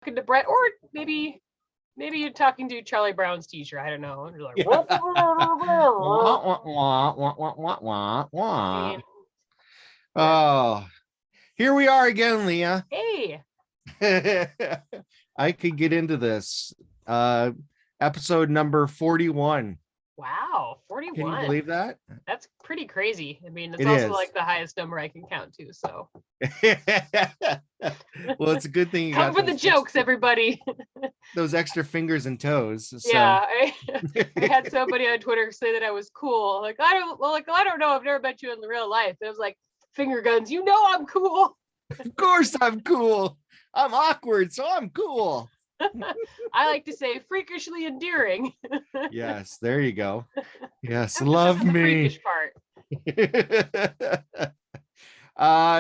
talking to Brett, or maybe you're talking to Charlie Brown's teacher. I don't know. And you're like, Yeah. I mean, Oh, here we are again, Leah. hey, I could get into this. Episode number 41. wow, 41. Can you believe that? That's pretty crazy. I mean, it's It also is. like the highest number I can count to. So Well, it's a good thing you come got for the jokes, everybody. those extra fingers and toes. So. Yeah, I had somebody on Twitter say that I was cool. Like I don't know. I've never met you in real life. It was like finger guns. You know I'm cool. Of course I'm cool. I'm awkward, so I'm cool. I like to say freakishly endearing. Yes, there you go. Yes, love me. Freakish part.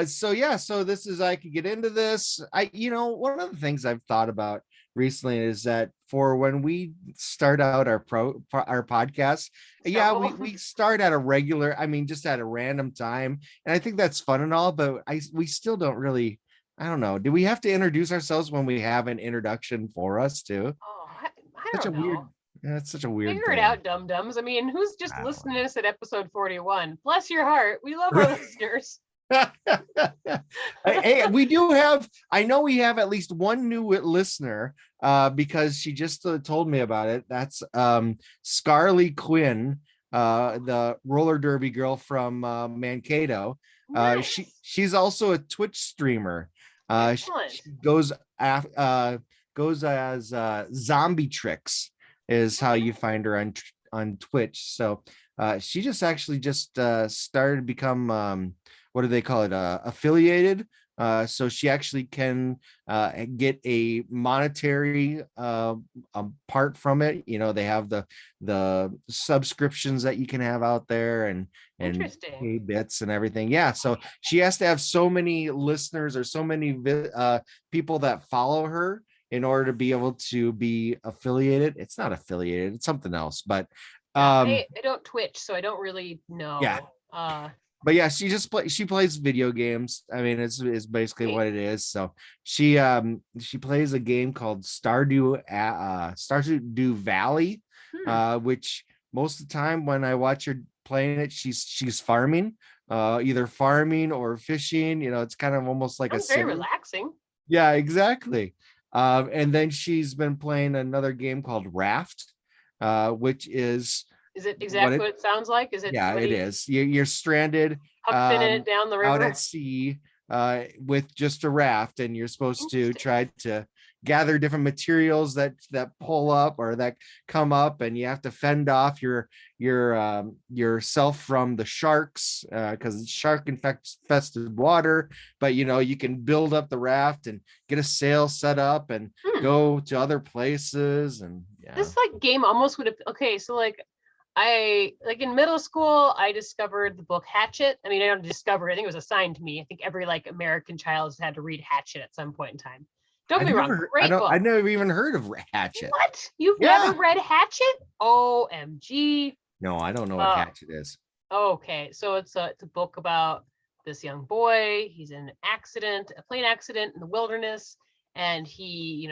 So this is, I could get into this. One of the things I've thought about recently is that for when we start out our podcast, we start at a regular, just at a random time, and I think that's fun and all, but we still don't really, I don't know, do we have to introduce ourselves when we have an introduction for us too? Oh, I don't know. That's such a weird Figure it out, dum-dums. I mean, who's just listening to us at episode 41? Bless your heart. We love our listeners. Hey, I know we have at least one new listener, because she just told me about it. That's Scarly Quinn, the roller derby girl from Mankato. Nice. She's also a Twitch streamer. She goes as Zombie Tricks is how you find her on Twitch. So she just started to become what do they call it, affiliated. So she actually can get a monetary part from it. They have the subscriptions that you can have out there and pay bits and everything. Yeah, so she has to have so many listeners or so many people that follow her in order to be able to be affiliated. It's not affiliated, it's something else, but I don't Twitch, so I don't really know. Yeah. But yeah, she plays video games. I mean, it's basically what it is. So she plays a game called Stardew Valley, which most of the time when I watch her playing it, she's farming, either farming or fishing. It's kind of almost like very relaxing. Yeah, exactly. And then she's been playing another game called Raft, which is it exactly what it sounds like? Is it? Yeah, it is. You're stranded it down the river out at sea with just a raft, and you're supposed to try to gather different materials that pull up or that come up, and you have to fend off yourself from the sharks, because it's shark infested water. But you can build up the raft and get a sail set up and go to other places. And this game almost would have in middle school, I discovered the book Hatchet. I mean, I don't discover, I think it was assigned to me. I think every American child has had to read Hatchet at some point in time. Don't get me wrong, great book. I never even heard of Hatchet. What? You've never read Hatchet? OMG. No, I don't know what Hatchet is. Okay, so it's a book about this young boy. He's in a plane accident in the wilderness, and he,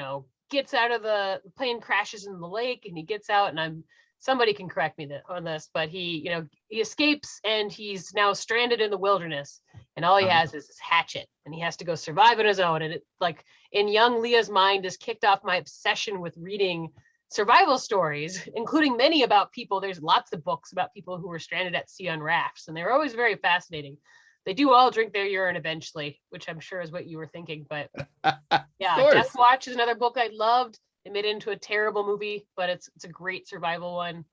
gets out of the plane, crashes in the lake, and he gets out, and somebody can correct me on this, but he escapes, and he's now stranded in the wilderness, and all he has is this hatchet, and he has to go survive on his own. And it, in young Leah's mind, has kicked off my obsession with reading survival stories, including many about people. There's lots of books about people who were stranded at sea on rafts, and they're always very fascinating. They do all drink their urine eventually, which I'm sure is what you were thinking. But yeah, Death Watch is another book I loved. It made it into a terrible movie, but it's a great survival one.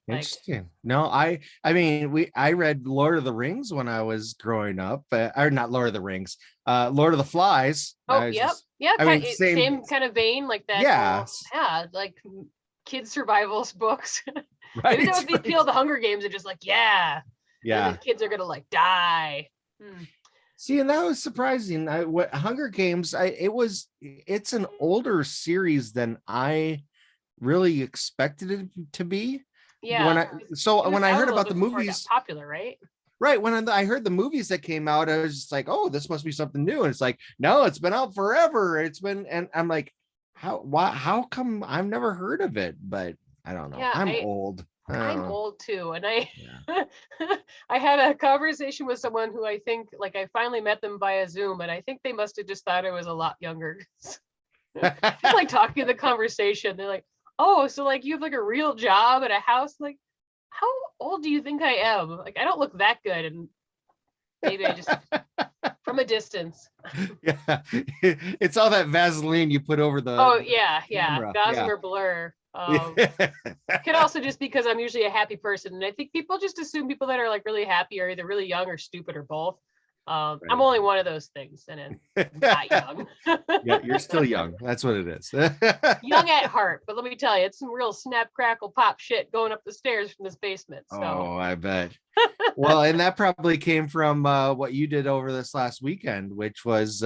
Interesting. No, I read Lord of the Rings when I was growing up, or not Lord of the Rings, Lord of the Flies. Oh, yep. Same kind of vein, like that. Yeah, like kids survivals books. Right. Maybe that was the appeal of the Hunger Games. Are just the kids are gonna die. See, and that was surprising. What Hunger Games? It's an older series than I really expected it to be. Yeah. When I heard about the movies, popular, right? Right. When I heard the movies that came out, I was just like, "Oh, this must be something new." And it's like, no, it's been out forever. And I'm like, how come I've never heard of it? But I don't know. Yeah, I'm old. I don't I'm know. old too, and I Yeah. I had a conversation with someone who I think, like, I finally met them via Zoom, and I think they must have just thought I was a lot younger. Just like talking to the conversation, they're like, "Oh, so like you have like a real job and a house?" Like, how old do you think I am? Like, I don't look that good, and maybe I just from a distance. Yeah. It's all that Vaseline you put over Oh the yeah, camera. Yeah. Gossamer blur. Could also just because I'm usually a happy person, and I think people just assume people that are like really happy are either really young or stupid or both. I'm only one of those things, and I'm not young. Yeah, you're still young. That's what it is. Young at heart, but let me tell you, it's some real snap, crackle, pop shit going up the stairs from this basement. So, Oh, I bet. Well, and that probably came from what you did over this last weekend, which was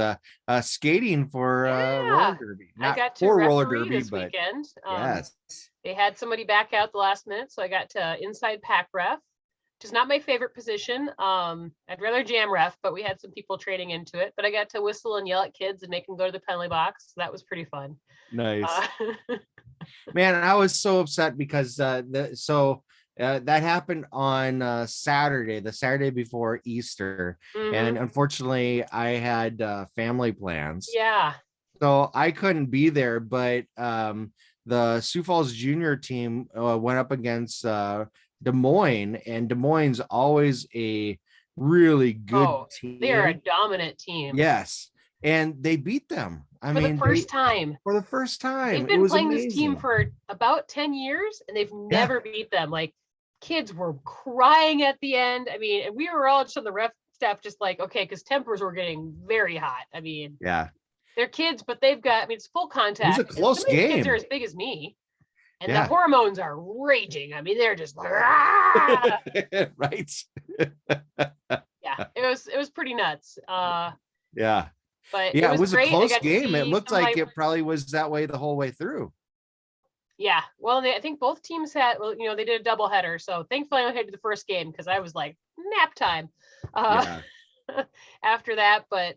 skating for roller yeah, derby. I Not got to for roller referee derby, this but weekend. yes. They had somebody back out the last minute, so I got to inside pack ref, which is not my favorite position. I'd rather jam ref, but we had some people trading into it. But I got to whistle and yell at kids and make them go to the penalty box. So that was pretty fun. Nice. Uh, Man, I was so upset because that happened on Saturday, the Saturday before Easter, and mhm. unfortunately, I had family plans, Yeah. so I couldn't be there. But the Sioux Falls junior team went up against Des Moines, and Des Moines always a really good Oh, they are a team. dominant team Yes, and they beat them. I for the mean, they first time. for the first They've time. It been was playing this team amazing. for about 10 years and they've Yeah, never beat them. Like, kids were crying at the end. I mean, and we were all just on the ref staff, just like, okay, because tempers were getting very hot. I mean, yeah. they're kids, but they've got, I mean, it's full It was a contact. And some close of these kids are game. as big as me, and the Yeah. hormones are raging. I mean, they're just like, ah! Right. Yeah, it was pretty nuts. Yeah. But it Yeah, it was was a great. I close got to game. It see looked some of my like it probably was that way the whole way through. Yeah, well, I think both teams had, well, they did a doubleheader. So thankfully, I only had to the first game because I was like nap time uh, Yeah. after that. But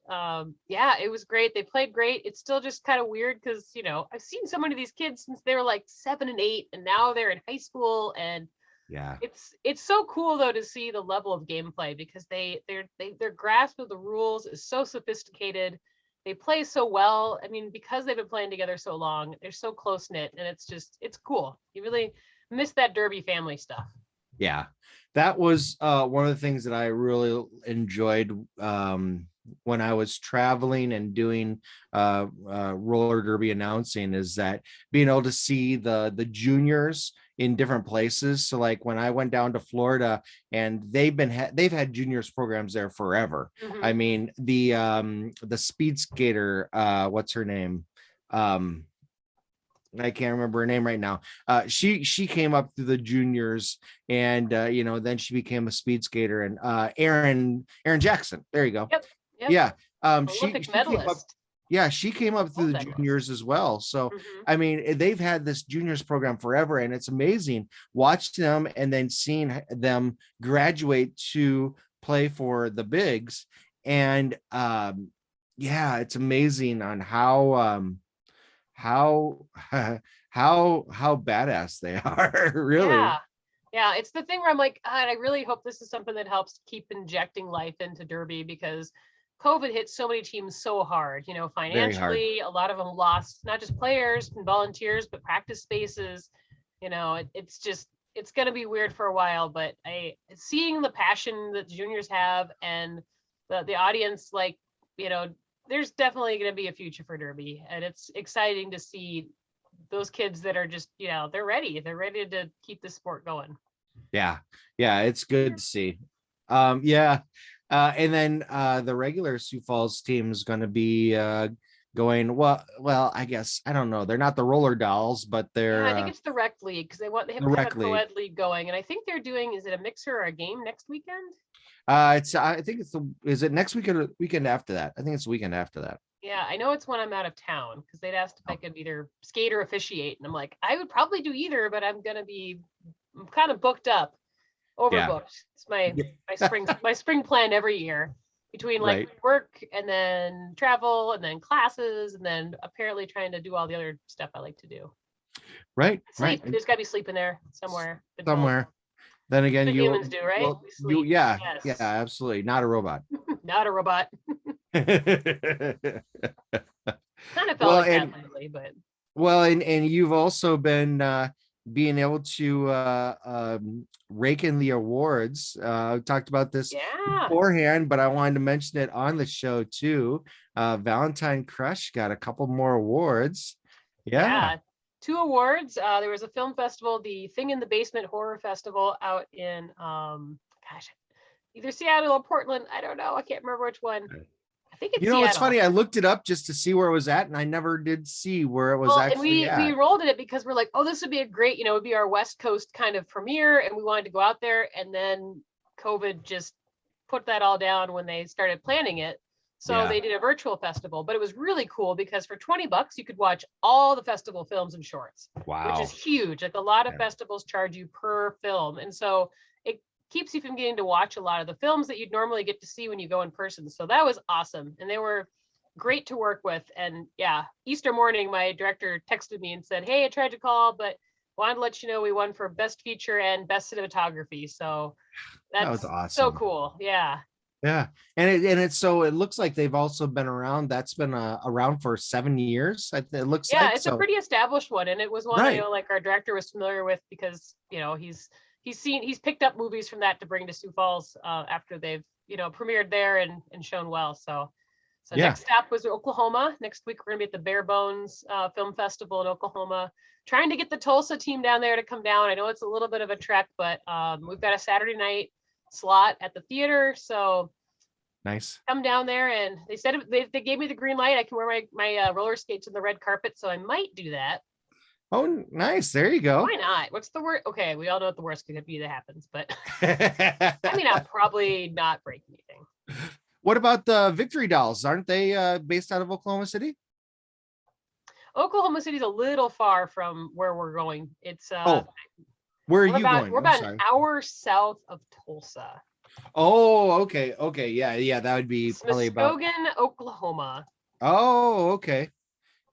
yeah, it was great. They played great. It's still just kind of weird because I've seen so many of these kids since they were like 7 and 8, and now they're in high school, and Yeah. it's so cool though to see the level of gameplay because their grasp of the rules is so sophisticated. They play so well. I mean, because they've been playing together so long, they're so close knit, and it's cool. You really miss that Derby family stuff. Yeah. That was one of the things that I really enjoyed when I was traveling and doing roller derby announcing, is that being able to see the juniors in different places. So like when I went down to Florida, and they've had juniors programs there forever. I Hmm. mean, the speed skater, what's her name? Um I can't remember her name right now. She came up through the juniors, and then she became a speed skater. And Aaron Jackson. There you go. Yep. Yep. Yeah. Olympic She came up. medalist. Yeah, she came up through Gold the medalist. juniors as well. So Hmm. I mean, they've had this juniors program forever, and it's amazing watching them and then seeing them graduate to play for the bigs. And yeah, it's amazing on how how badass they are, really. Yeah. Yeah, it's the thing where I'm like, God, I really hope this is something that helps keep injecting life into Derby because COVID hit so many teams so hard, Very hard. financially. A lot of them lost not just players and volunteers, but practice spaces. It's going to be weird for a while, but seeing the passion that juniors have and the audience, like, there's definitely going to be a future for Derby, and it's exciting to see those kids that are just, they're ready to keep the sport going. Yeah, yeah, it's good to see. Yeah. And then the regular Sioux Falls team is going to be going, well, I guess I don't know, they're not the roller dolls, but Yeah, I they're think it's the rec league because they have the to have a rec league. co-ed league going, and I think they're doing, is it a mixer or a game next weekend? It's I think it's the is it next weekend or weekend after that? I think it's the weekend after that. Yeah, I know it's when I'm out of town because they'd asked if I Oh, could either skate or officiate, and I'm like, I would probably do either, but I'm kind of booked up, yeah. overbooked. It's my spring plan every year. between like Right. work and then travel and then classes and then apparently trying to do all the other stuff I like to do. Right. Sleep. There's got to be sleep in there somewhere. Been told. Somewhere. Then again, That's what humans do, right? well, We you, sleep. yeah, yeah, Yes. absolutely. Not a robot. Not a robot. Kind of felt Well, like that and lately, but and you've also been being able to rake in the awards. I talked about this yeah. beforehand, but I wanted to mention it on the show too. Valentine Crush got a couple more awards. Yeah. 2 awards. There was a film festival, the Thing in the Basement Horror Festival out in gosh, either Seattle or Portland. I don't know. I can't remember which one. I think it's You know, it's Seattle. funny. I looked it up just to see where it was at, and I never did see where it was Well, and actually we at. rolled in it because we're like, oh, this would be a great, it'd be our West Coast kind of premiere, and we wanted to go out there, and then COVID just put that all down when they started planning it. So Yeah. they did a virtual festival, but it was really cool because for $20 you could watch all the festival films and shorts, Wow. which is huge. Like a lot of Yeah. festivals charge you per film, and so it keeps you from getting to watch a lot of the films that you'd normally get to see when you go in person. So that was awesome, and they were great to work with. And yeah, Easter morning, my director texted me and said, hey, I tried to call, but wanted to let you know we won for best feature and best cinematography. So That was that's so awesome. cool. Yeah. Yeah. And it's so it looks like they've also been around. That's been around for 7 years. It looks Yeah, like it's a so. pretty established one. And it was one I Right. know like our director was familiar with because, he's picked up movies from that to bring to Sioux Falls after they've, premiered there and shown well. So Yeah. next stop was Oklahoma. Next week, we're going to be at the Bare Bones Film Festival in Oklahoma, trying to get the Tulsa team down there to come down. I know it's a little bit of a trek, but we've got a Saturday night slot at the theater. So Nice. come down there, and they said they gave me the green light. I can wear my roller skates on the red carpet. So I might do that. Oh, nice. There you go. Why not? What's the worst? Okay, we all know what the worst could be that happens, but I mean, I'll probably not break anything. What about the Victory Dolls? Aren't they based out of Oklahoma City? Oklahoma City's a little far from where we're going. It's where are you going? we're about an hour south of Tulsa. Oh, okay. Okay. Yeah. That would be It's probably about. Muskogee, Oklahoma. Oh, okay.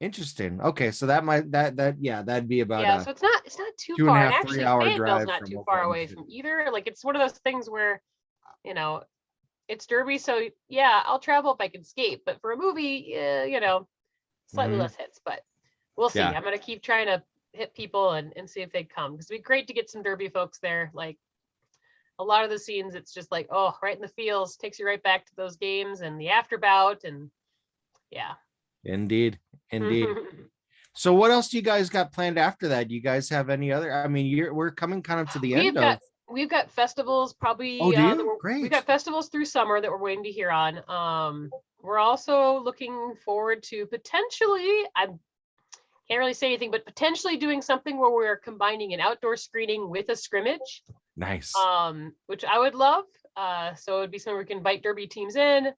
Interesting. Okay, so that'd be about So it's not too two and a far. And half, actually 3 hour Fayetteville's drive not from too far Oklahoma away City. from either. Like it's one of those things where, it's Derby, so yeah, I'll travel if I can skate. But for a movie, slightly less hits. But we'll see. Yeah. I'm gonna keep trying to hit people and see if they come, because it'd be great to get some Derby folks there. Like a lot of the scenes, it's just like, oh, right in the feels, takes you right back to those games and the afterbout, and yeah. Indeed. So what else do you guys got planned after that? Do you guys have any other? I mean, we're coming kind of to the end of. We've got festivals probably. Oh, do you? Great. We've got festivals through summer that we're waiting to hear on. We're also looking forward to potentially, I can't really say anything, but potentially doing something where we're combining an outdoor screening with a scrimmage. Nice. Which I would love. So it would be something we can invite Derby teams in.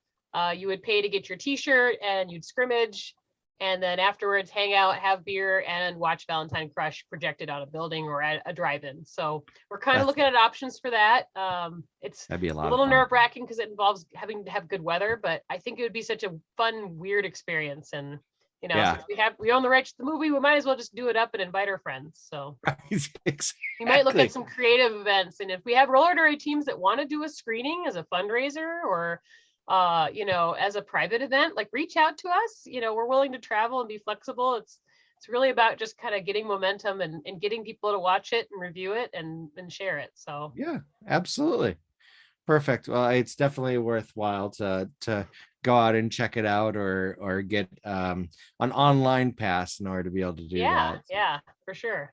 You would pay to get your t-shirt and you'd scrimmage. And then afterwards, hang out, have beer, and watch Valentine Crush projected on a building or at a drive-in. So we're kind of looking at options for that. That'd be a little nerve-wracking because it involves having to have good weather, but I think it would be such a fun, weird experience. And since we own the rights to the movie, we might as well just do it up and invite our friends. So exactly. We might look at some creative events, and if we have roller derby teams that want to do a screening as a fundraiser or as a private event, like reach out to us. We're willing to travel and be flexible. It's really about just kind of getting momentum and getting people to watch it and review it and share it. So yeah, absolutely. Perfect. Well, it's definitely worthwhile to go out and check it out or get an online pass in order to be able to do that. Yeah, for sure.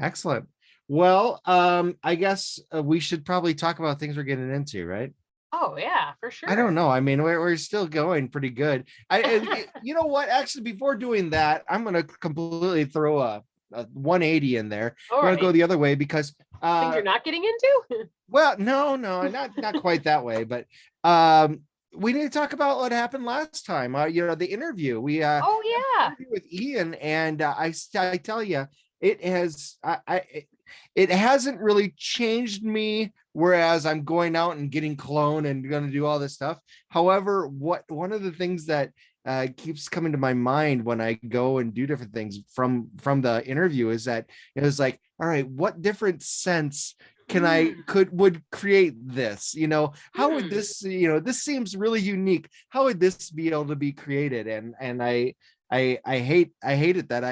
Excellent. Well, I guess we should probably talk about things we're getting into, right? Oh yeah, for sure. I don't know. I mean, we're still going pretty good. You know what? Actually, before doing that, I'm going to completely throw a 180 in there. I'm going to go the other way because things you're not getting into. Well, no, not quite that way. But we need to talk about what happened last time. The interview we with Ian, and I tell you, it hasn't really changed me whereas I'm going out and getting clone and going to do all this stuff. However, one of the things that keeps coming to my mind when I go and do different things from the interview is that it was like, all right, what different sense would create this, how would this, this seems really unique, how would this be able to be created? And I hate it that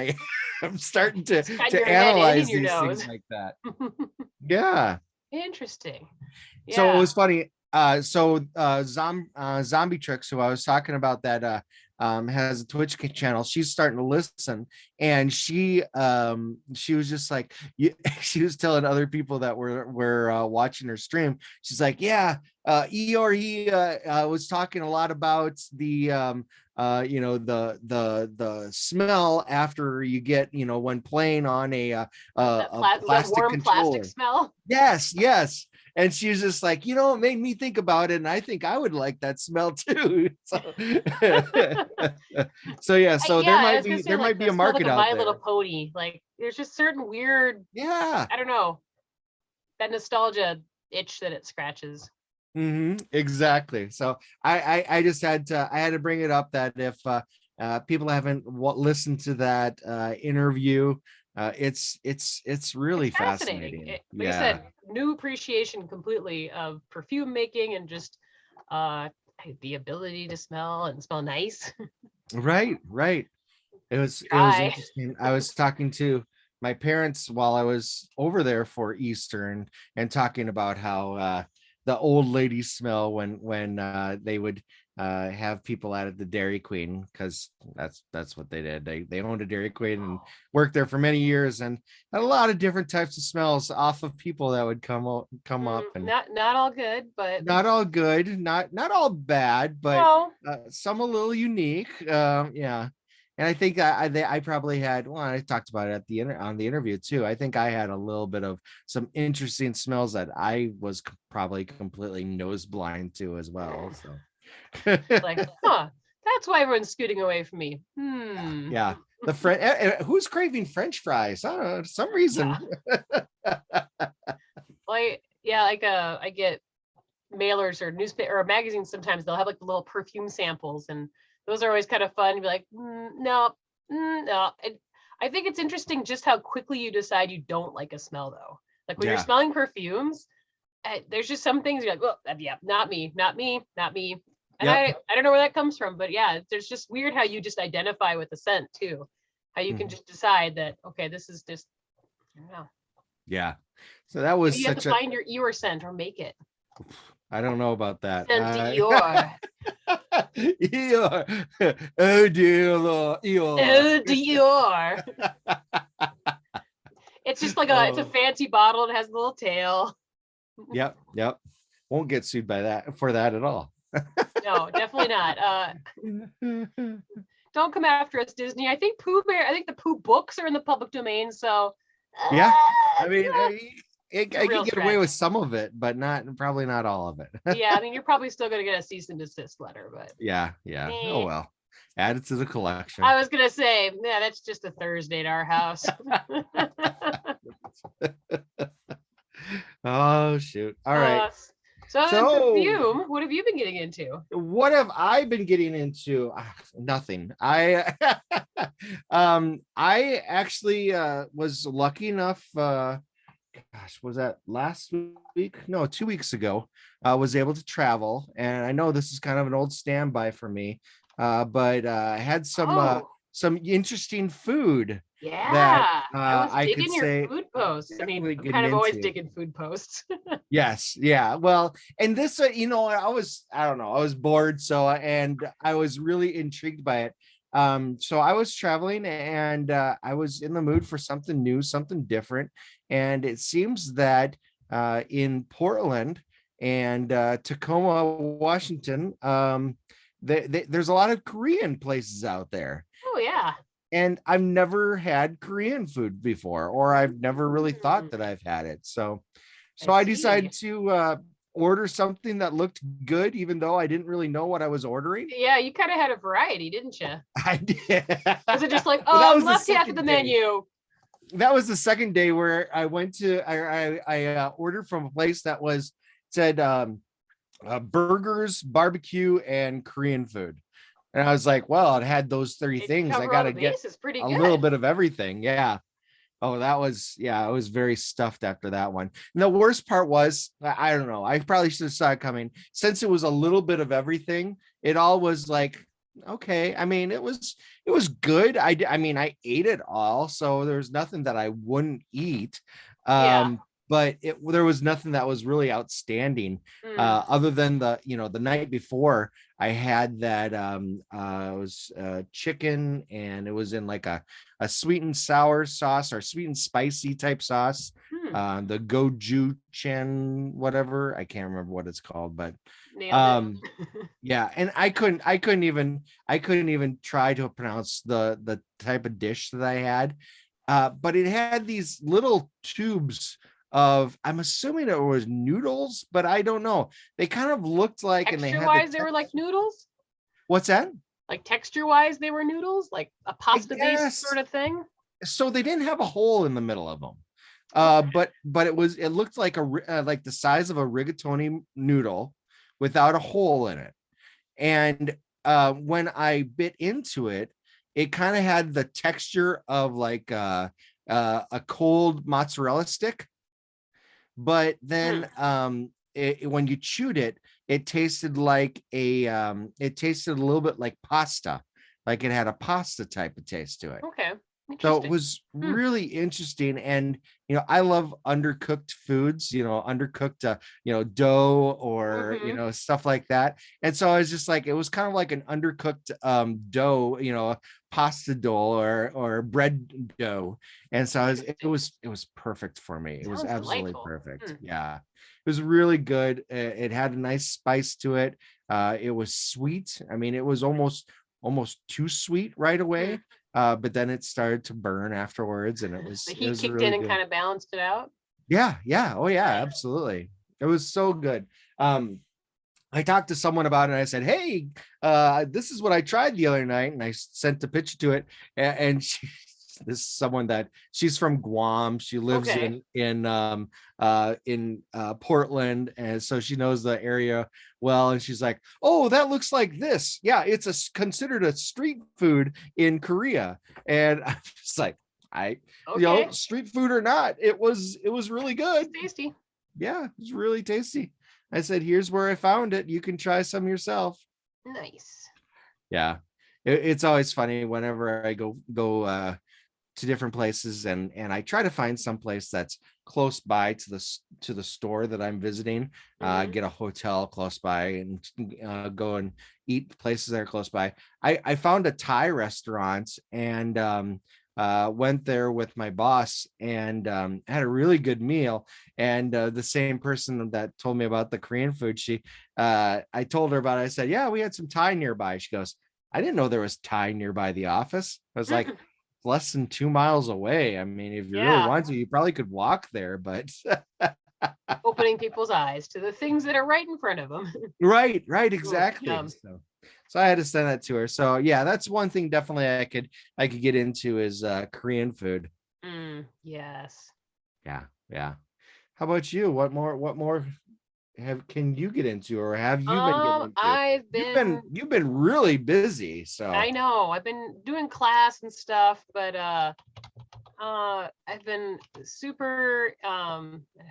I'm starting to analyze these things like that. Yeah. Interesting. Yeah. So it was funny. Zombie Tricks, who I was talking about, that has a Twitch channel. She's starting to listen, and she was just like, she was telling other people that were watching her stream. She's like, yeah, Eeyore was talking a lot about the the smell after you get, when playing on a plastic warm controller. Plastic smell. Yes. And she was just like, it made me think about it, and I think I would like that smell too. So, there might be a market out there. My there. Little Pony, like there's just certain weird, I don't know, that nostalgia itch that it scratches. Exactly. So I just had to bring it up, that if people haven't listened to that interview, it's really fascinating. Like I said, new appreciation completely of perfume making, and just the ability to smell nice. Right. It was interesting. I was talking to my parents while I was over there for Easter, and talking about how the old ladies smell when they would have people out at the Dairy Queen, because that's what they did. They owned a Dairy Queen and worked there for many years, and had a lot of different types of smells off of people that would come up, and not all good, but not all good, not all bad, but some a little unique. Yeah. And I think I probably had, I talked about it on the interview too. I think I had a little bit of some interesting smells that I was probably completely nose blind to as well. So like, that's why everyone's scooting away from me. Yeah. Who's craving French fries? I don't know, for some reason. I get mailers or newspaper or magazines. Sometimes they'll have like the little perfume samples, and those are always kind of fun to be like, no. I think it's interesting just how quickly you decide you don't like a smell, though. Like when you're smelling perfumes, there's just some things you're like, well, yeah, not me. And I don't know where that comes from, but yeah, there's just weird how you just identify with the scent too. How you can just decide that, okay, this is just, I don't know. Yeah. So that was you have to find your Eeyore scent or make it. I don't know about that. Eeyore. Eeyore. Oh dear Lord, Eeyore. Oh dear. It's just like it's a fancy bottle. It has a little tail. Yep. Won't get sued for that at all. No, definitely not. Don't come after us, Disney. I think the Pooh books are in the public domain. So yeah, I mean, I can get away with some of it, but probably not all of it. Yeah, I mean, you're probably still going to get a cease and desist letter, but yeah. Oh well, add it to the collection. I was gonna say, yeah, that's just a Thursday at our house. Oh shoot! All right. So perfume, what have you been getting into? What have I been getting into? Nothing. I actually was lucky enough. Was that last week? No, 2 weeks ago. Was able to travel, and I know this is kind of an old standby for me, but I had some interesting food. Yeah, that I was digging your food posts. I mean, I'm kind of always digging food posts. Yes, yeah. Well, and this, I was bored, and I was really intrigued by it. So I was traveling, and I was in the mood for something new, something different. And it seems that in Portland and Tacoma, Washington, there's a lot of Korean places out there. Oh yeah. And I've never had Korean food before, or I've never really thought that I've had it. So I decided to order something that looked good, even though I didn't really know what I was ordering. Yeah, you kind of had a variety, didn't you? I did. Was it just like, left half of the menu? that was the second day where I went to I ordered from a place that said burgers, barbecue, and Korean food. And I was like, well, it had those three If you things. I cover all got the to get bases, pretty a little good. bit of everything. Yeah. Oh, I was very stuffed after that one. And the worst part was, I don't know, I probably should have saw it coming. Since it was a little bit of everything, it all was like, okay. I mean, it was good. I mean, I ate it all, so there's nothing that I wouldn't eat. Yeah. But there was nothing that was really outstanding, Mm. other than the night before I had that it was chicken, and it was in like a sweet and sour sauce or sweet and spicy type sauce. Hmm. The gochujang, whatever, I can't remember what it's called, but Nailed it. um yeah, and I couldn't even try to pronounce the type of dish that I had. But it had these little tubes of, I'm assuming it was noodles, but I don't know. They kind of looked like, and they Texture had the wise, they were like noodles. what's that? Like texture wise, they were noodles, like a I pasta based guess sort of thing. so. They didn't have a hole in the middle of them. Okay. But it looked like like the size of a rigatoni noodle without a hole in it. And when I bit into it, it kind of had the texture of like a cold mozzarella stick. But then when you chewed it, it tasted like it tasted a little bit like pasta, like it had a pasta type of taste to it. Okay. So it Interesting. was really interesting. And, I love undercooked foods, undercooked, dough, or, Hmm. stuff like that. And so I was just like, it was kind of like an undercooked dough, pasta dough or bread dough. And so Interesting. it was perfect for me. It was Sounds absolutely delightful. perfect. Hmm. Yeah. It was really good. It had a nice spice to it. It was sweet. I mean, it was almost too sweet right Hmm. away, but then it started to burn afterwards, and The it heat was kicked really in and good. kind of balanced it out. Yeah, yeah, oh yeah, Nice. absolutely. It was so good. um I talked to someone about it, and I said, hey, this is what I tried the other night, and I sent the picture to it. And she, this is someone that she's from Guam. She lives Okay. in Portland, and so she knows the area well. And she's like, oh, that looks like this. Yeah, it's considered a street food in Korea. And I'm just like, I, Okay. street food or not, it was really It's good. tasty. Yeah, it's really tasty. I said, here's where I found it. You can try some yourself. Nice. Yeah. It's always funny whenever I go to different places, and I try to find some place that's close by to the store that I'm visiting, Hmm. get a hotel close by, and go and eat places that are close by. I found a Thai restaurant, and went there with my boss, and had a really good meal. And the same person that told me about the Korean food, I told her about it. I said, yeah, we had some Thai nearby. She goes, I didn't know there was Thai nearby the office. I was like, less than 2 miles away. I mean, if you really Yeah. want to, you probably could walk there, but Opening people's eyes to the things that are right in front of them. right, Ooh, exactly. yum. So I had to send that to her. So yeah, that's one thing definitely I could get into is Korean food. Yes. Yeah, yeah. How about you? What more have can you get into, or have you been getting into? I've been You've been really busy, so I know I've been doing class and stuff, but I've been super I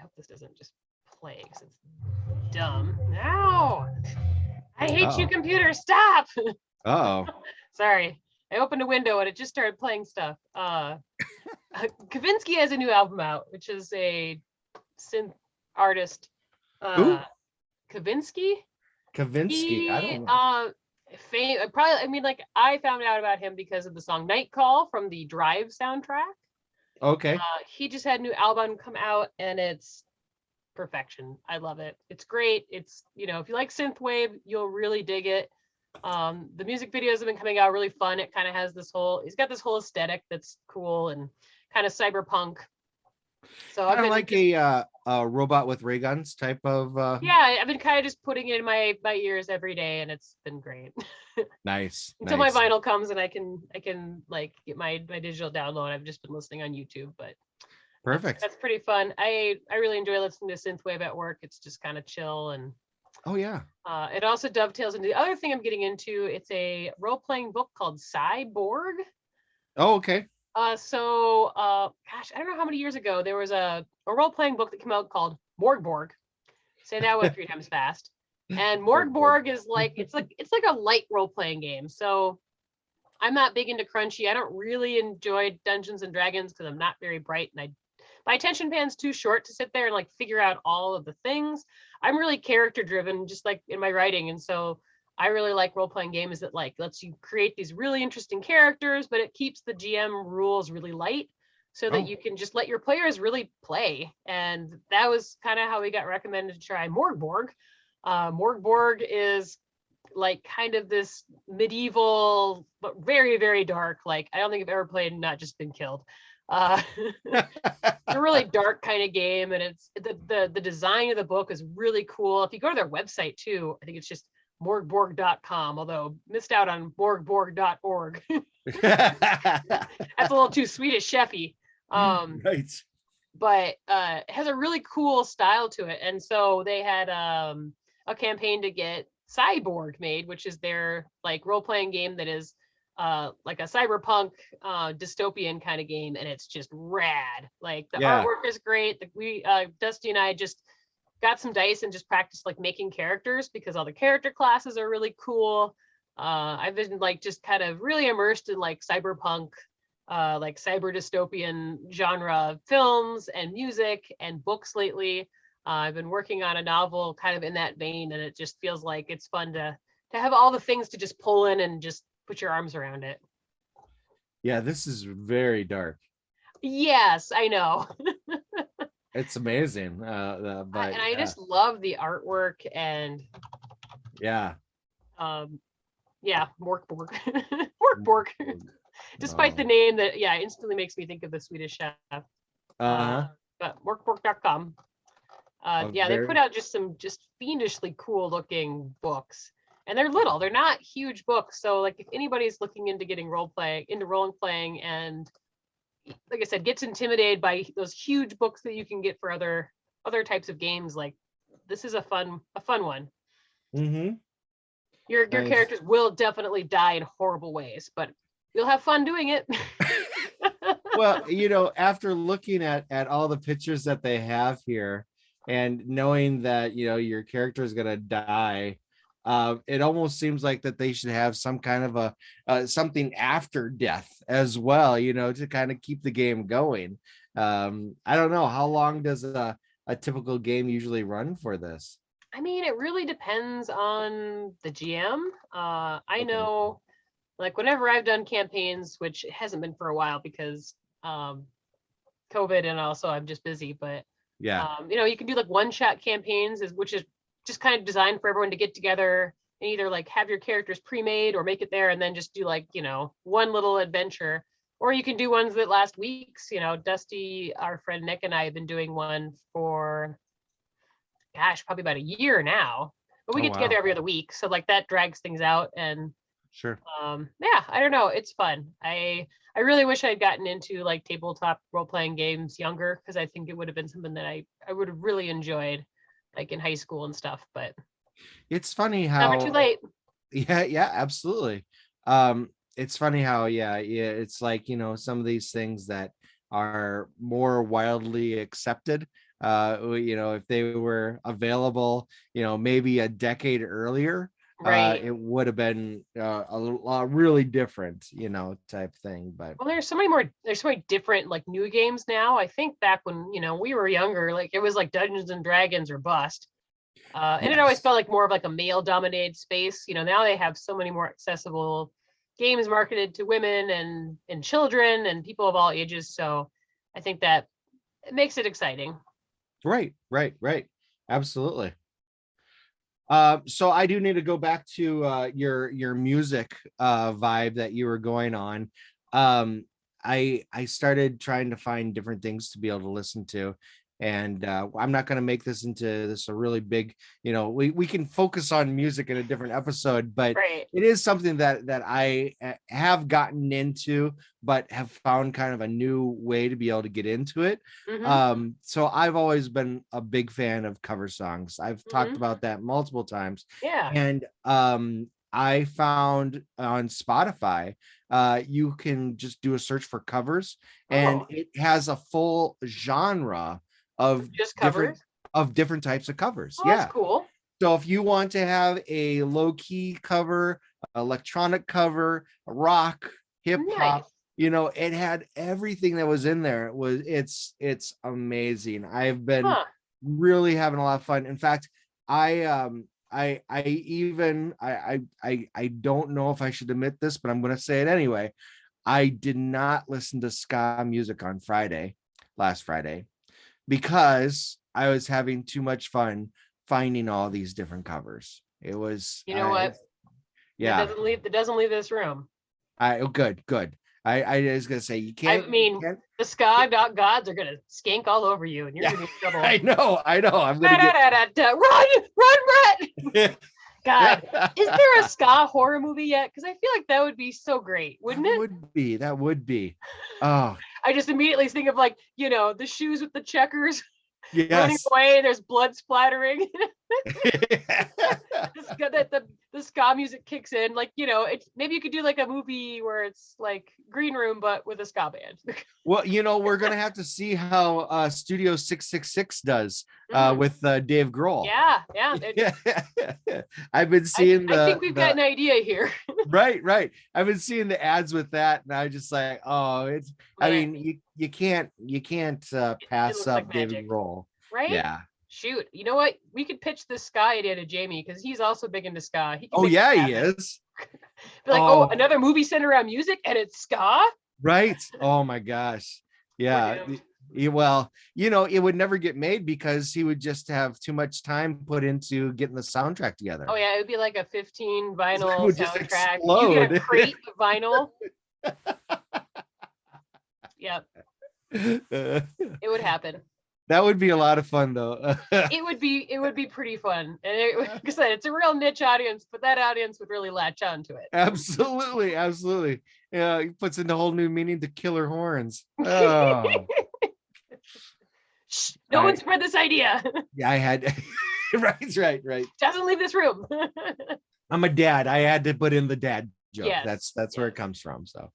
hope this doesn't just play because it's dumb. No. I hate you, oh computer. Stop. oh Sorry. I opened a window and it just started playing stuff. Kavinsky has a new album out, which is a synth artist. Who? Uh Kavinsky. Kavinsky, I He don't know. probably I mean like I found out about him because of the song Night Call from the Drive soundtrack. Okay. He just had a new album come out and it's perfection. I love it. It's great. It's, if you like synthwave, you'll really dig it. The music videos have been coming out really fun. It kind of has he's got this whole aesthetic that's cool and kind of cyberpunk. So I've Kind of been like just robot with ray guns type of Yeah, I've been kind of just putting it in my ears every day, and it's been great. nice, Until my nice, vinyl comes and I can like get my digital download. I've just been listening on YouTube, but perfect. that's pretty fun. I really enjoy listening to synthwave at work. It's just kind of chill, and Oh yeah. it also dovetails into the other thing I'm getting into. It's a role-playing book called Cyborg. Oh, okay. Gosh, I don't know how many years ago there was a role-playing book that came out called Morgborg. Say that one 3 times fast. And Morgborg is like it's like a light role-playing game. So I'm not big into crunchy. I don't really enjoy Dungeons and Dragons because I'm not very bright, and my attention span's too short to sit there and like figure out all of the things. I'm really character driven, just like in my writing, and so I really like role playing games that like lets you create these really interesting characters, but it keeps the GM rules really light so that Oh, you can just let your players really play. And that was kind of how we got recommended to try Morgborg. Morgborg is like kind of this medieval, but very, very dark. Like I don't think I've ever played and not just been killed. Uh, a really dark kind of game, and it's the design of the book is really cool. If you go to their website too, I think it's just morgborg.com, although missed out on morgborg.org. That's a little too Swedish chefy. right. But it has a really cool style to it. And so they had a campaign to get Cyborg made, which is their like role-playing game that is like a cyberpunk dystopian kind of game, and it's just rad. Like the Yeah. artwork is great. We Dusty and I just got some dice and just practiced like making characters because all the character classes are really cool. I've been like just kind of really immersed in like cyberpunk, like cyber dystopian genre films and music and books lately. I've been working on a novel kind of in that vein, and it just feels like it's fun to have all the things to just pull in and just put your arms around it. Yeah, this is very dark. Yes, I know. It's amazing. But And I yeah, just love the artwork and yeah. yeah, Morkborg. Morkborg. Despite the Oh, name that instantly makes me think of the Swedish chef. uh-huh. But morkborg.com. A They put very out some fiendishly cool looking books. And they're little, they're not huge books. So like if anybody's looking into getting into role playing and like I said, gets intimidated by those huge books that you can get for other types of games, like this is a fun one. mm-hmm. Your Nice. characters will definitely die in horrible ways, but you'll have fun doing it. Well, after looking at all the pictures that they have here and knowing that your character is gonna die, it almost seems like that they should have some kind of a something after death as well, to kind of keep the game going. I don't know, how long does a typical game usually run for this? I mean, it really depends on the GM. I Okay. know, like whenever I've done campaigns, which it hasn't been for a while because um, COVID, and also I'm just busy, but Yeah, you can do like one-shot campaigns, which is just kind of designed for everyone to get together and either like have your characters pre-made or make it there and then just do like one little adventure. Or you can do ones that last weeks. Dusty, our friend Nick, and I have been doing one for, gosh, probably about a year now. But we oh get together wow, every other week, so like that drags things out. And sure. I don't know, it's fun. I really wish I'd gotten into like tabletop role-playing games younger, because I think it would have been something that I would have really enjoyed like in high school and stuff, but It's funny never too how late. yeah, absolutely. It's funny how yeah, it's like, some of these things that are more wildly accepted, if they were available, maybe a decade earlier, Right. it would have been a really different, type thing. But Well, there's so many different like new games now. I think back when we were younger, like it was like Dungeons and Dragons or bust. And it always yes, felt like more of like a male dominated space. Now they have so many more accessible games marketed to women and children and people of all ages. So I think that it makes it exciting. right, absolutely. So I do need to go back to your music vibe that you were going on. I started trying to find different things to be able to listen to, And I'm not going to make this into this a really big, we can focus on music in a different episode, but Right. it is something that I have gotten into, but have found kind of a new way to be able to get into it. Mm-hmm. So I've always been a big fan of cover songs. I've talked Mm-hmm. about that multiple times. Yeah. And I found on Spotify, you can just do a search for covers, and Oh, it has a full genre of just different covers. types of covers. Oh, that's Yeah. cool. So if you want to have a low key cover, electronic cover, rock, hip hop, Nice. it had everything that was in there. It's amazing. I've been Huh. really having a lot of fun. In fact, I even I don't know if I should admit this, but I'm going to say it anyway. I did not listen to ska music on last Friday, because I was having too much fun finding all these different covers. It was, You know what? That yeah, doesn't leave this room. oh, good. I was gonna say you I can't, mean, the ska gods are gonna skank all over you, and you're yeah, gonna be in trouble. I know. I'm gonna Run, Brett! God, get. is there a ska horror movie yet? Because I feel like that would be so great, wouldn't it? That would be. Oh, I just immediately think of like, the shoes with the checkers running yes. away, and there's blood splattering. The ska music kicks in, like, maybe you could do like a movie where it's like Green Room but with a ska band. Well, we're gonna have to see how Studio 666 does Mm, with Dave Grohl. yeah. I've been I, seeing I think we've got an idea here. right. I've been seeing the ads with that, and I just like, oh, it's. I Man, mean, you can't it pass looks like up David magic, Grohl. right? Yeah. Shoot, you know what? We could pitch this ska idea to Jamie because he's also big into ska. He can Oh make yeah, this he happen. is. Be like, oh, Oh, another movie centered around music and it's ska. right. Oh my gosh. We're Yeah. doomed. Well, it would never get made because he would just have too much time put into getting the soundtrack together. Oh yeah, it would be like a 15 It vinyl would just soundtrack. You get a explode. crate of vinyl. Yep, it would happen. That would be a lot of fun, though. It would be pretty fun. And like I said, it's a real niche audience, but that audience would really latch on to it. Absolutely. Yeah, he puts in a whole new meaning to killer horns. Oh, Shh, no one spread this idea. yeah, I had. Right. Doesn't leave this room. I'm a dad. I had to put in the dad joke. Yes, That's where it comes from. So,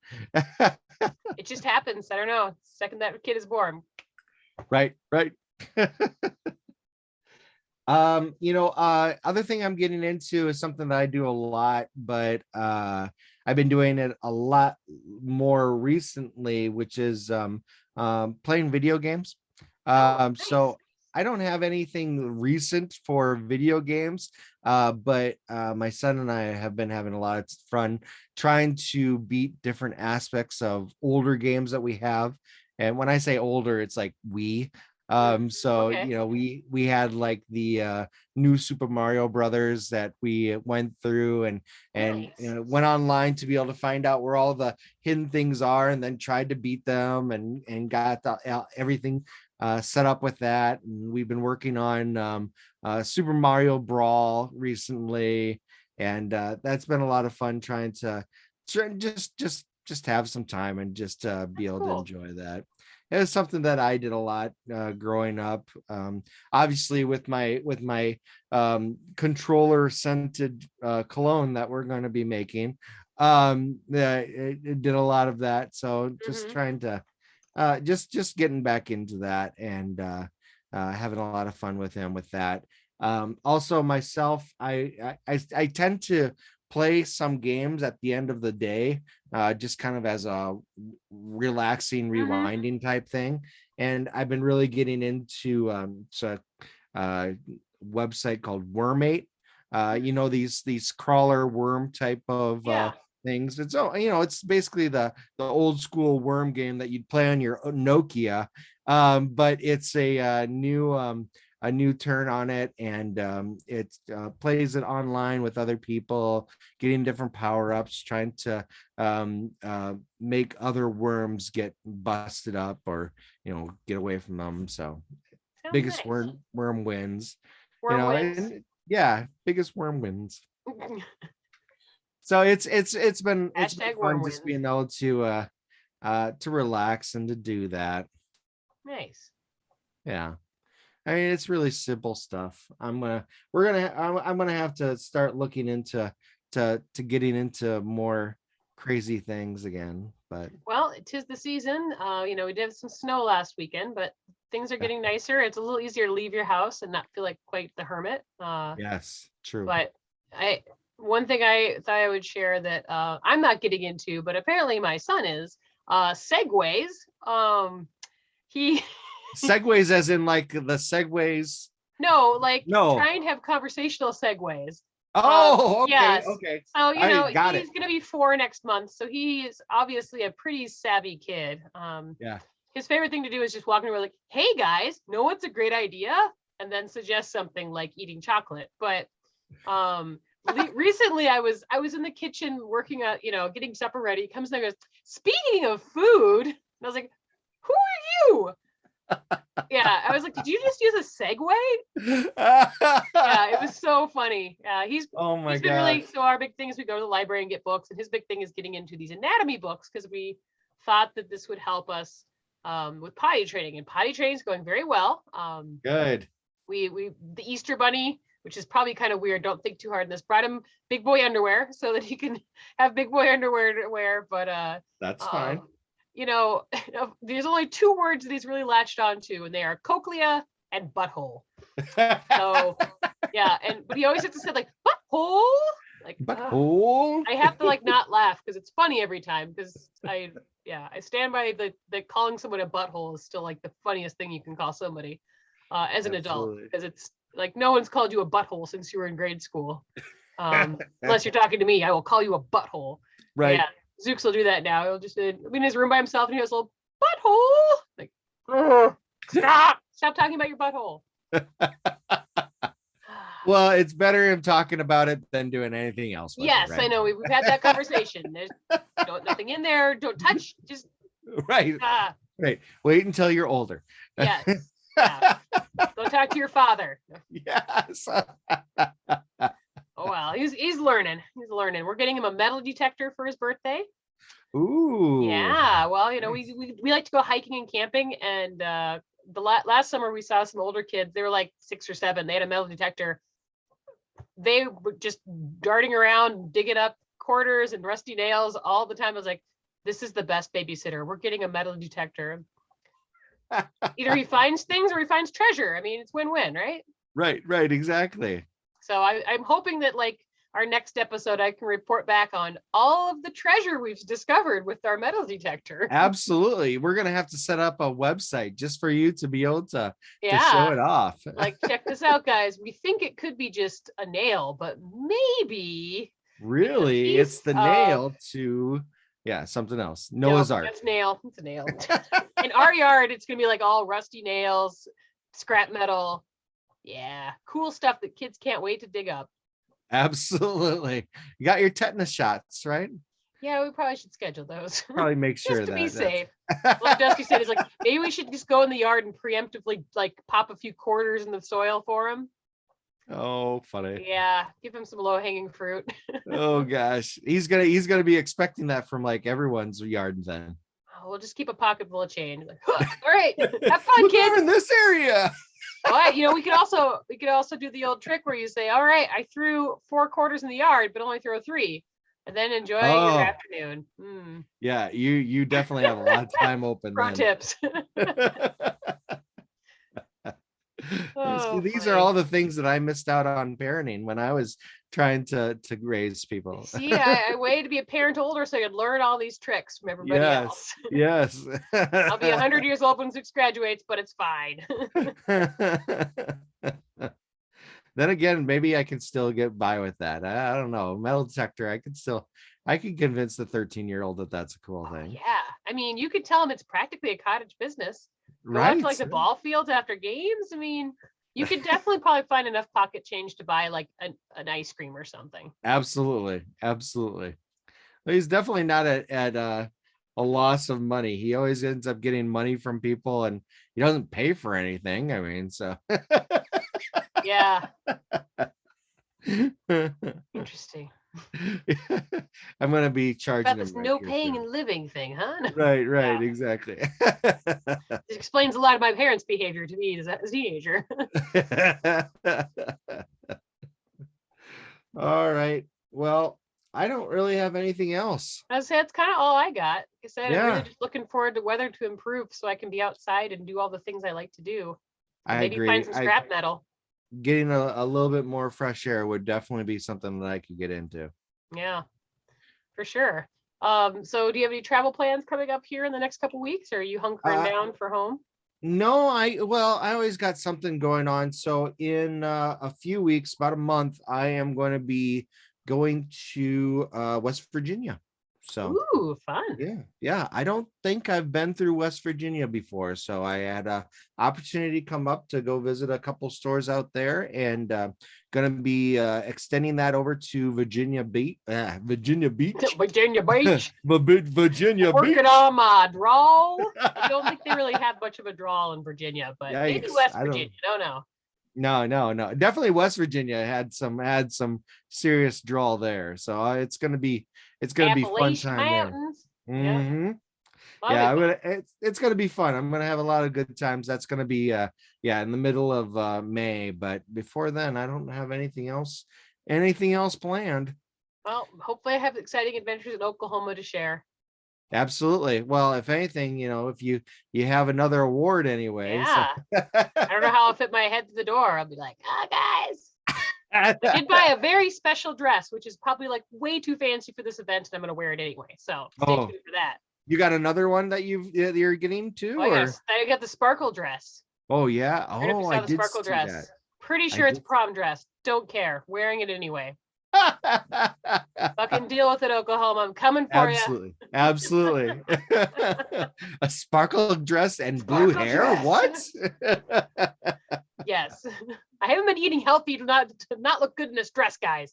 it just happens. I don't know. Second that kid is born. right. Other thing I'm getting into is something that I do a lot, but I've been doing it a lot more recently, which is playing video games. Nice. So I don't have anything recent for video games, but my son and I have been having a lot of fun trying to beat different aspects of older games that we have. And when I say older, it's like so Okay. we had like the new Super Mario Brothers that we went through, and Nice. went online to be able to find out where all the hidden things are, and then tried to beat them, and got everything set up with that. And we've been working on Super Mario Brawl recently, and that's been a lot of fun trying to just have some time and just be able to enjoy that. It was something that I did a lot growing up. Obviously, with my controller scented cologne that we're going to be making, it did a lot of that. So just trying to just getting back into that, and having a lot of fun with him with that. Also, myself, I tend to play some games at the end of the day, just kind of as a relaxing, rewinding type thing. And I've been really getting into a website called Wormate. These crawler worm type of things. It's it's basically the old school worm game that you'd play on your Nokia, but it's a new turn on it, and it plays it online with other people, getting different power-ups, trying to make other worms get busted up, or get away from them. So Biggest nice. worm wins. Worm wins. And yeah, biggest worm wins. So it's been Hashtag worm fun just wins. being able to relax and to do that. Nice. Yeah. I mean, it's really simple stuff. I'm gonna have to start looking into to getting into more crazy things again. But Well, 'tis the season. We did have some snow last weekend, but things are getting nicer. It's a little easier to leave your house and not feel like quite the hermit. yes, true. But one thing I thought I would share that I'm not getting into, but apparently my son is segways. He Segways, as in like the segways. no, like No. trying to have conversational segues. Oh, okay, Yes. okay. So, I got he's it. going to be 4 next month. So he is obviously a pretty savvy kid. Yeah. His favorite thing to do is just walking around like, hey guys, know what's a great idea? And then suggest something like eating chocolate. But recently I was in the kitchen working on, getting supper ready. He comes in and goes, speaking of food. And I was like, who are you? Yeah, I was like, did you just use a segue? Yeah, it was so funny. Oh my he's been god. really, so our big thing is we go to the library and get books, and his big thing is getting into these anatomy books because we thought that this would help us with potty training, and potty training is going very well. Good. We the Easter Bunny, which is probably kind of weird, don't think too hard in this, brought him big boy underwear so that he can have big boy underwear to wear, but That's fine. there's only 2 words that he's really latched onto, and they are cochlea and butthole. So yeah, but he always has to say like butthole, like butthole. I have to like not laugh because it's funny every time, because I stand by the calling someone a butthole is still like the funniest thing you can call somebody as an adult, because it's like no one's called you a butthole since you were in grade school, unless you're talking to me. I will call you a butthole. Right. Yeah, Zooks will do that now. He'll just be in his room by himself and he goes, little butthole, like stop talking about your butthole. Well, it's better him talking about it than doing anything else with yes, it, right? I know, we've had that conversation. There's nothing in there, don't touch, just right. Right, wait until you're older. Yes. Yeah. Go talk to your father. Yes. Oh well, he's learning. We're getting him a metal detector for his birthday. Ooh. Yeah, well, we like to go hiking and camping, and the last summer we saw some older kids. They were like 6 or 7. They had a metal detector. They were just darting around, digging up quarters and rusty nails all the time. I was like, this is the best babysitter. We're getting a metal detector. Either he finds things or he finds treasure. I mean, it's win-win, right? Right, exactly. So I'm hoping that like our next episode, I can report back on all of the treasure we've discovered with our metal detector. Absolutely. We're going to have to set up a website just for you to be able to show it off. Like, check this out, guys. We think it could be just a nail, but maybe really it's the nail to something else. Noah's Ark. That's nail. It's a nail. In our yard, it's going to be like all rusty nails, scrap metal. Yeah, cool stuff that kids can't wait to dig up. Absolutely. You got your tetanus shots, right? Yeah, we probably should schedule those. Probably make sure just to be safe. Like Dusty said, is like, maybe we should just go in the yard and preemptively like pop a few quarters in the soil for him. Oh, funny. Yeah, give him some low-hanging fruit. Oh gosh, he's gonna be expecting that from like everyone's yard then. We'll just keep a pocket full of change. Like, all right, have fun, kids. In this area. All right, we could also do the old trick where you say, all right, I threw 4 quarters in the yard, but only throw 3, and then enjoy your afternoon. Yeah, you definitely have a lot of time open. Pro tips. These are all the things that I missed out on parenting when I was trying to raise people. See, I waited to be a parent older so I could learn all these tricks from everybody else. Yes. I'll be 100 years old when Zooks graduates, but it's fine. Then again, maybe I can still get by with that. I don't know. Metal detector, I can convince the 13-year-old that that's a cool thing. Yeah. I mean, you could tell them it's practically a cottage business. Go right. out to like the ball fields after games. I mean, you could definitely probably find enough pocket change to buy like an ice cream or something. Absolutely. He's definitely not at a loss of money. He always ends up getting money from people, and he doesn't pay for anything. I mean, so Yeah. Interesting. I'm gonna be charging About him this right no here paying soon. and living thing, huh? Right, Yeah. exactly. It explains a lot of my parents' behavior to me as a teenager. All right. Well, I don't really have anything else. I say that's kind of all I got. Like I said, I'm really Yeah, just looking forward to weather to improve so I can be outside and do all the things I like to do. And I maybe find agree. some I scrap metal. getting a little bit more fresh air would definitely be something that I could get into. Yeah, for sure. So do you have any travel plans coming up here in the next couple weeks, or are you hunkering Uh, down for home? no, I always got something going on. So in a few weeks, about a month, I am going to be going to West Virginia. So Ooh, fun. yeah. I don't think I've been through West Virginia before, so I had a opportunity come up to go visit a couple stores out there, and going to be extending that over to Virginia Beach, Virginia Beach, Virginia Beach. Virginia Working Beach. on my drawl. I don't think they really have much of a drawl in Virginia, but maybe Yikes! West I Virginia. don't. No, no. No. Definitely West Virginia had some serious drawl there, so it's gonna be fun Appalachian time there. Mountains. Yep. Hmm. That'll Yeah, be fun. it's gonna be fun. I'm gonna have a lot of good times. That's gonna be yeah, in the middle of May, but before then I don't have anything else planned. Well, hopefully I have exciting adventures in Oklahoma to share. Absolutely. Well, if anything, if you have another award anyway, so Yeah. I don't know how I'll fit my head to the door. I'll be like, guys. I did buy a very special dress, which is probably like way too fancy for this event, and I'm going to wear it anyway. So stay oh, tuned for that. you got another one that you're getting Oh, too, or yes. I got the sparkle dress. oh yeah, I don't know if you I saw the did sparkle see that. dress. Pretty I sure it's a did. prom dress. Don't care. Wearing it anyway. Fucking deal with it, Oklahoma. I'm coming for you. Absolutely. A sparkle dress and blue Sparkle hair. dress. What? Yes. I haven't been eating healthy to not look good in this dress, guys.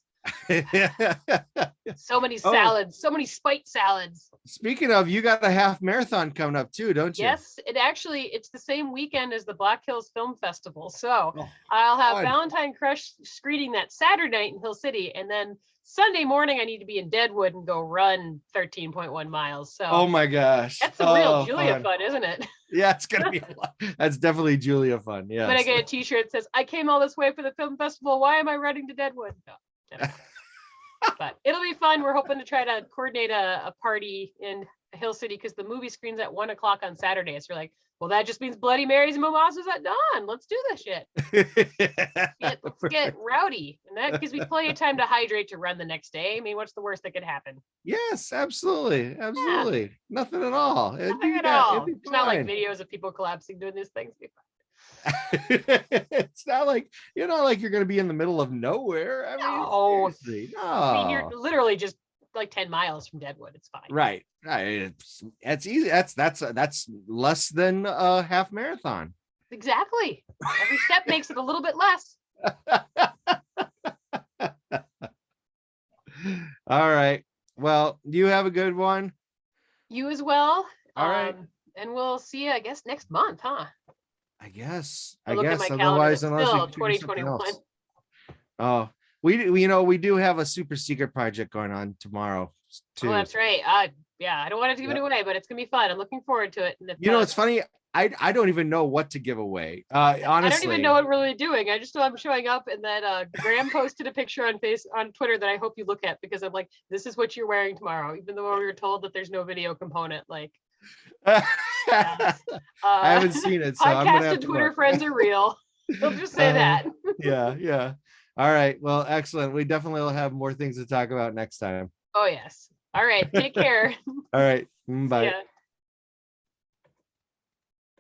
So many Oh, salads, so many spite salads. speaking of, you got a half marathon coming up too, don't you? Yes, it's the same weekend as the Black Hills Film Festival. So Oh, I'll have fun. Valentine Crush screening that Saturday night in Hill City. And then Sunday morning, I need to be in Deadwood and go run 13.1 miles. So Oh my gosh. that's the real Oh, Julia fun, isn't it? Yeah, it's gonna be a lot. That's definitely Julia fun. But I Yes. get a t-shirt that says, I came all this way for the film festival. Why am I running to Deadwood? No, never. But it'll be fun. We're hoping to try to coordinate a party in Hill City because the movie screens at 1:00 on Saturday. So we're like, well, that just means Bloody Marys and mimosas at dawn. Let's do this shit. Let's get rowdy. And that gives me plenty of time to hydrate to run the next day. I mean, what's the worst that could happen? Yes, absolutely. Yeah, Nothing at all. nothing at all. It'd be It's not like fine. videos of people collapsing doing these things. It's not like you're going to be in the middle of nowhere. I mean, No. seriously, I mean, you're no. literally just like 10 miles from Deadwood. It's fine. Right. It's easy. That's less than a half marathon. Exactly. Every step makes it a little bit less. All right. Well, you have a good one. You as well. All right. And we'll see you, I guess, next month, huh? I guess. I look at my calendar. Otherwise, It's unless still we figure something 2021. else. Oh, we do have a super secret project going on tomorrow too. Oh, that's right. Yeah, I don't want to give it away, but it's gonna be fun. I'm looking forward to it. And if, it's funny. I don't even know what to give away. Honestly, I don't even know what we're really doing. I just know I'm showing up, and then Graham posted a picture on Twitter that I hope you look at because I'm like, this is what you're wearing tomorrow, even though we were told that there's no video component. Like, I haven't seen it, so I'm gonna podcast have and to Twitter look. friends are real. They'll just say that. Yeah. All right. Well, excellent. We definitely will have more things to talk about next time. Oh yes. All right. Take care. All right. Bye. Yeah.